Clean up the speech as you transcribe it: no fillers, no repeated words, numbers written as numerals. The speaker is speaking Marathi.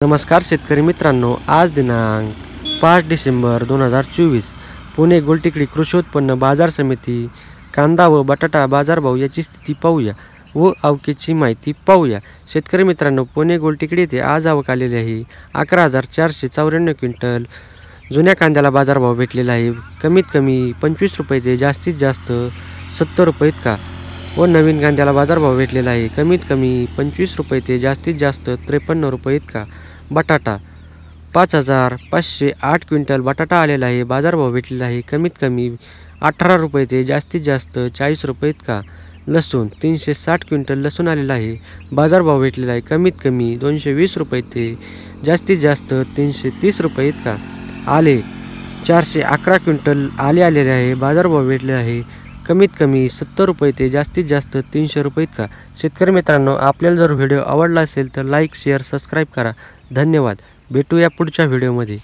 नमस्कार शेतकरी मित्रांनो, आज दिनांक 5 डिसेंबर 2024 पुणे गोलटेकडी कृषी उत्पन्न बाजार समिती कांदा व बटाटा बाजारभाव याची स्थिती पाहूया व आवकेची माहिती पाहूया। शेतकरी मित्रांनो, पुणे गोलटेकडी येथे आज आवक आलेली आहे 11,494 क्विंटल। जुन्या कांद्याला बाजारभाव भेटलेला आहे कमीत कमी 25 रुपये ते जास्तीत जास्त 70 रुपये इतका व नवीन कांद्याला बाजारभाव भेटलेला आहे कमीत कमी 25 रुपये ते जास्तीत जास्त 53 रुपये इतका। बटाटा 5,508 क्विंटल बटाटा आलेला आहे, बाजारभाव भेटलेला आहे कमीत कमी 18 रुपये ते जास्तीत जास्त 40 रुपये इतका। लसूण 360 क्विंटल लसूण आलेला आहे, बाजारभाव भेटलेला आहे कमीत कमी 220 रुपये ते जास्तीत जास्त 330 रुपये इतका। आले 411 क्विंटल आले आलेले आहे, बाजारभाव भेटलेला आहे कमीत कमी 70 रुपये ते जास्तीत जास्त 300 रुपये इतका। शेतकरी मित्रांनो, आपल्याला जर व्हिडिओ आवडला असेल तर लाईक शेअर सबस्क्राईब करा। धन्यवाद। भेटूया पुढच्या व्हिडिओमध्ये।